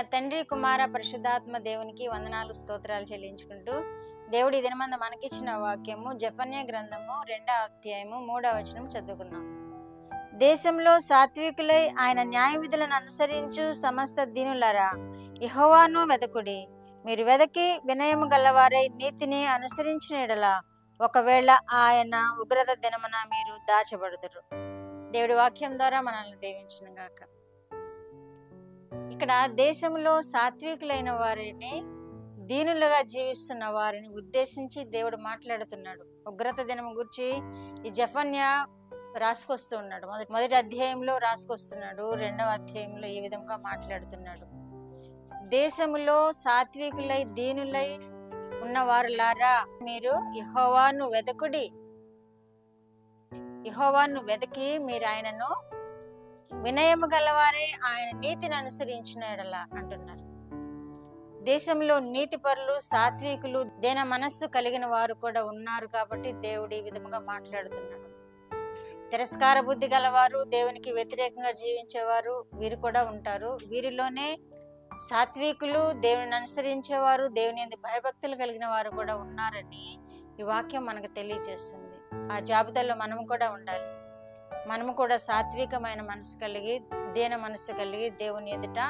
మన తండ్రి కుమార పరిశుద్ధాత్మ దేవునికి వందనాలు స్తోత్రాలు చెల్లించుకుంటూ దేవుడి దినమందు మనకిచ్చిన వాక్యము జెఫన్యా గ్రంథము 2వ అధ్యాయము 3వ వచనం చదువుకుందాం. దేశంలో సాత్వికులై ఆయన న్యాయ విధులను అనుసరించు సమస్త దీనులారా యెహోవాను వెదకుడి. మీరు వెదకి వినయము గలవారై నీతిని అనుసరించిన యెడల ఒకవేళ ఆయన ఉగ్రత దినమున మీరు దాచబడుదురు. దేవుడి వాక్యం ద్వారా మనల్ని దీవించును గాక. ఇక్కడ దేశంలో సాత్వికులైన వారిని, దీనులుగా జీవిస్తున్న వారిని ఉద్దేశించి దేవుడు మాట్లాడుతున్నాడు. ఉగ్రత దినం గురించి ఈ జెఫన్యా రాసుకొస్తూ ఉన్నాడు. మొదటి అధ్యాయంలో రాసుకొస్తున్నాడు, 2వ అధ్యాయంలో ఈ విధంగా మాట్లాడుతున్నాడు. దేశంలో సాత్వికులై దీనులై ఉన్నవారులారా మీరు యెహోవాను వెదకుడి. యెహోవాను వెదకి మీరు ఆయనను వినయము గలవారే ఆయన నీతిని అనుసరించిన యెడల అంటున్నారు. దేశంలో నీతిపరులు, సాత్వికులు, దేన మనస్సు కలిగిన వారు కూడా ఉన్నారు కాబట్టి దేవుడు ఈ విధముగా మాట్లాడుతున్నాడు. తిరస్కార బుద్ధి గలవారు, దేవునికి వ్యతిరేకంగా జీవించేవారు వీరు కూడా ఉంటారు. వీరిలోనే సాత్వికులు, దేవుని అనుసరించేవారు, దేవుని యందు భయభక్తులు కలిగిన వారు కూడా ఉన్నారని ఈ వాక్యం మనకు తెలియజేస్తుంది. ఆ జాబితాలో మనము కూడా ఉండాలి. మనము కూడా సాత్వికమైన మనసు కలిగి, దీన మనసు కలిగి దేవుని ఎదుట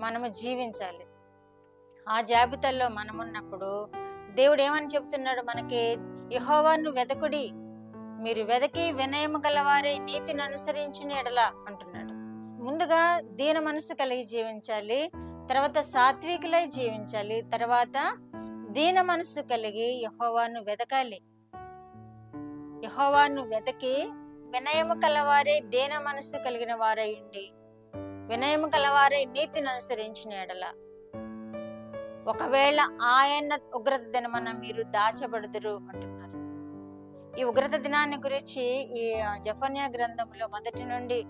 మనము జీవించాలి. ఆ జాబితాలో మనమున్నప్పుడు దేవుడు ఏమని చెప్తున్నాడు మనకి? యెహోవాను వెదకుడి, మీరు వెదకి వినయము గలవారే నీతిని అనుసరించిన యెడల అంటున్నాడు. ముందుగా దీన మనసు కలిగి జీవించాలి, తర్వాత సాత్వికులై జీవించాలి, తర్వాత దీన మనసు కలిగి యెహోవాను వెదకాలి. యెహోవాను వెదకి వినయము కలవారే దీన మనసు కలిగిన వారై ఉండి వినయము కలవారే నీతిని అనుసరించిన యెడల ఒకవేళ ఆయన ఉగ్రత దినమున మీరు దాచబడుదురు అంటున్నారు. ఈ ఉగ్రత దినాన్ని గురించి ఈ జెఫన్యా గ్రంథంలో మొదటి నుండి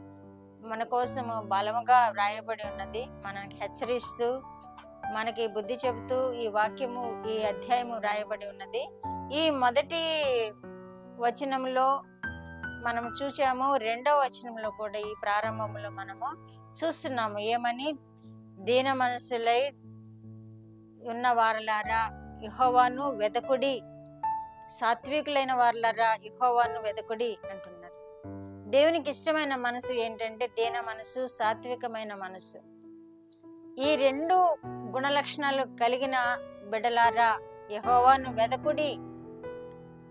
మన కోసము బలముగా వ్రాయబడి ఉన్నది. మనకి హెచ్చరిస్తూ, మనకి బుద్ధి చెబుతూ ఈ వాక్యము, ఈ అధ్యాయము వ్రాయబడి ఉన్నది. ఈ మొదటి వచనంలో మనం చూసాము, 2వ వచనంలో కూడా ఈ ప్రారంభంలో మనము చూస్తున్నాము. ఏమని? దీన మనసులై ఉన్న వారలారా యెహోవాను వెదకుడి, సాత్వికులైన వారలారా యెహోవాను వెదకుడి అంటున్నారు. దేవునికి ఇష్టమైన మనసు ఏంటంటే దీన మనసు, సాత్వికమైన మనసు. ఈ 2 గుణలక్షణాలు కలిగిన బిడ్డలారా యెహోవాను వెదకుడి.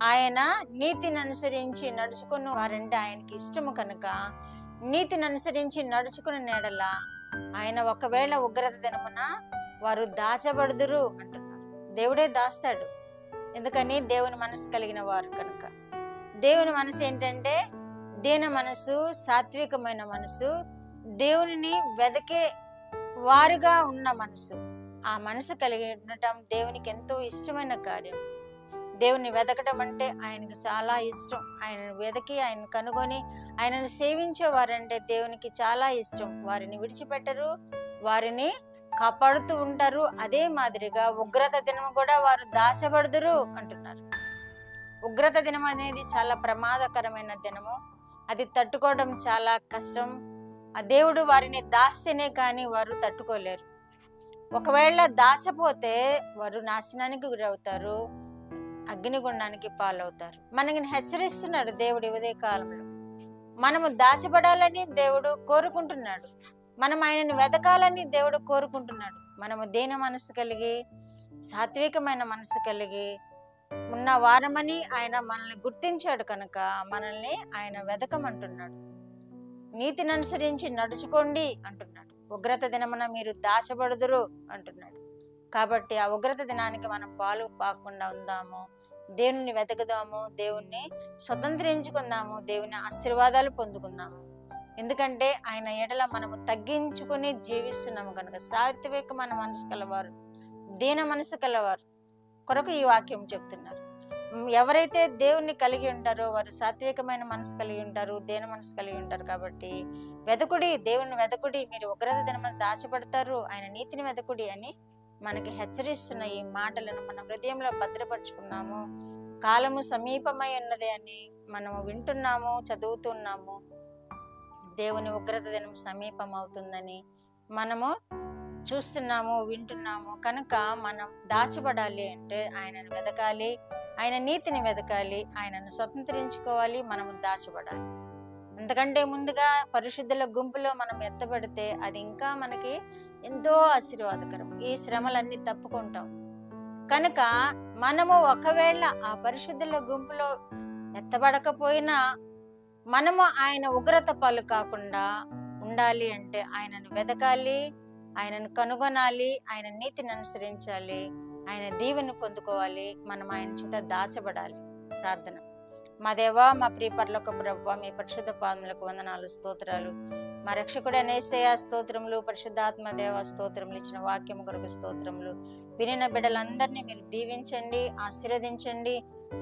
ఆయన నీతిని అనుసరించి నడుచుకున్న వారంటే ఆయనకి ఇష్టము కనుక నీతిని అనుసరించి నడుచుకున్న యెడల ఆయన ఒకవేళ ఉగ్రత దినమున వారు దాచబడుదురు అంటున్నారు. దేవుడే దాస్తాడు. ఎందుకని? దేవుని మనసు కలిగిన వారు కనుక. దేవుని మనసు ఏంటంటే దీన మనసు, సాత్వికమైన మనసు, దేవునిని వెదకే వారుగా ఉన్న మనసు. ఆ మనసు కలిగి ఉండటం దేవునికి ఎంతో ఇష్టమైన కార్యం. దేవుని వెదకటం అంటే ఆయనకు చాలా ఇష్టం. ఆయనను వెదకి, ఆయన కనుగొని ఆయనను సేవించేవారంటే దేవునికి చాలా ఇష్టం. వారిని విడిచిపెట్టరు, వారిని కాపాడుతూ ఉంటారు. అదే మాదిరిగా ఉగ్రత దినం కూడా వారు దాచబడుదురు అంటున్నారు. ఉగ్రత దినం అనేది చాలా ప్రమాదకరమైన దినము. అది తట్టుకోవడం చాలా కష్టం. ఆ దేవుడు వారిని దాస్తేనే కానీ వారు తట్టుకోలేరు. ఒకవేళ దాచపోతే వారు నాశనానికి గురవుతారు, అగ్నిగుండానికి పాలవుతారు. మనకి హెచ్చరిస్తున్నాడు దేవుడు ఉదయ కాలంలో. మనము దాచబడాలని దేవుడు కోరుకుంటున్నాడు. మనం ఆయనను వెదకాలని దేవుడు కోరుకుంటున్నాడు. మనము దీన మనసు కలిగి, సాత్వికమైన మనసు కలిగి ఉన్న వారమని ఆయన మనల్ని గుర్తించాడు కనుక మనల్ని ఆయన వెదకమంటున్నాడు. నీతిని అనుసరించి నడుచుకోండి అంటున్నాడు. ఉగ్రత దినమున మీరు దాచబడుదురు అంటున్నాడు. కాబట్టి ఆ ఉగ్రత దినానికి మనం పాలు పాకుండా ఉందాము, దేవుని వెతకుదాము, దేవుణ్ణి స్వతంత్రించుకుందాము, దేవుని ఆశీర్వాదాలు పొందుకుందాము. ఎందుకంటే ఆయన ఎడల మనము తగ్గించుకుని జీవిస్తున్నాము కనుక. సాత్వికమైన మనసు కలవారు, దీన మనసు కలవారు కొరకు ఈ వాక్యం చెప్తున్నారు. ఎవరైతే దేవుణ్ణి కలిగి ఉంటారో వారు సాత్వికమైన మనసు కలిగి ఉంటారు, దీన మనసు కలిగి ఉంటారు. కాబట్టి వెదకుడి, దేవుని వెదకుడి, మీరు ఉగ్రత దినమున దాచబడతారు, ఆయన నీతిని వెదకుడి అని మనకి హెచ్చరిస్తున్న ఈ మాటలను మన హృదయంలో భద్రపరుచుకున్నాము. కాలము సమీపమై ఉన్నది అని మనము వింటున్నాము, చదువుతున్నాము. దేవుని ఉగ్రత దినం సమీపం అవుతుందని మనము చూస్తున్నాము, వింటున్నాము. కనుక మనం దాచబడాలి అంటే ఆయనను వెదకాలి, ఆయన నీతిని వెదకాలి, ఆయనను స్వతంత్రించుకోవాలి, మనము దాచబడాలి. అంతకంటే ముందుగా పరిశుద్ధుల గుంపులో మనం ఎత్తబడితే అది ఇంకా మనకి ఎంతో ఆశీర్వాదకరం. ఈ శ్రమలన్నీ తప్పుకుంటాం. కనుక మనము ఒకవేళ ఆ పరిశుద్ధుల గుంపులో ఎత్తబడకపోయినా మనము ఆయన ఉగ్రత పాలు కాకుండా ఉండాలి అంటే ఆయనను వెదకాలి, ఆయనను కనుగొనాలి, ఆయన నీతిని అనుసరించాలి, ఆయన దీవెని పొందుకోవాలి, మనం ఆయన చేత దాచబడాలి. ప్రార్థన. మా దేవా, మా ప్రియ పరలోక ప్రభువా, మీ పరిశుద్ధ పాదములకు వందనాలు, స్తోత్రాలు. మా రక్షకుడైన యేసయ్య స్తోత్రములు, పరిశుద్ధాత్మ దేవ స్తోత్రములు, ఇచ్చిన వాక్యము కొరకు స్తోత్రములు. వినిన బిడ్డలందరినీ మీరు దీవించండి, ఆశీర్వదించండి.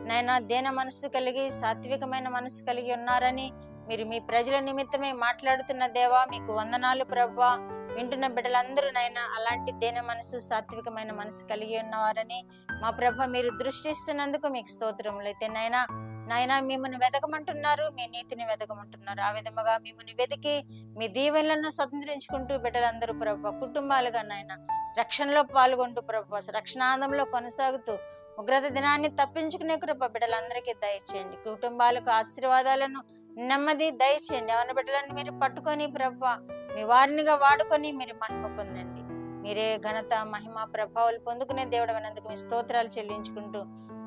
నైనా దేన మనసు కలిగి సాత్వికమైన మనసు కలిగి ఉన్నారని మీరు మీ ప్రజల నిమిత్తమే మాట్లాడుతున్న దేవా, మీకు వందనాలు ప్రభువా. వింటున్న బిడ్డలందరూ నైనా అలాంటి దేన మనసు సాత్వికమైన మనసు కలిగి ఉన్నవారని మా ప్రభ మీరు దృష్టిస్తున్నందుకు మీకు స్తోత్రములు. అయితే నాయనా మిమ్మల్ని వెతకమంటున్నారు, మీ నీతిని వెతకమంటున్నారు. ఆ విధముగా మిమ్మల్ని వెతికి మీ దీవెనలను స్వతంత్రించుకుంటూ బిడ్డలందరూ ప్రభు కుటుంబాలుగా నాయన రక్షణలో పాల్గొంటూ ప్రభు రక్షణాందంలో కొనసాగుతూ ఉగ్రత దినాన్ని తప్పించుకునే కృప బిడ్డలందరికీ దయచేయండి. కుటుంబాలకు ఆశీర్వాదాలను నెమ్మది దయచేయండి. అవన్న బిడ్డలను మీరు పట్టుకొని ప్రభు మీ వారినిగా వాడుకొని మీరు మహిమ పొందండి. మీరే ఘనత మహిమ ప్రభావాలు పొందుకునే దేవుడు అయినందుకు మీ స్తోత్రాలు చెల్లించుకుంటూ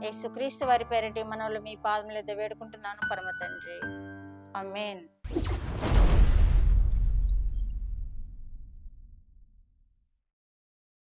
యేసుక్రీస్తు వారి పేరిట మనవులు మీ పాదముల మీద వేడుకుంటున్నాను పరమ తండ్రి. ఆమేన్.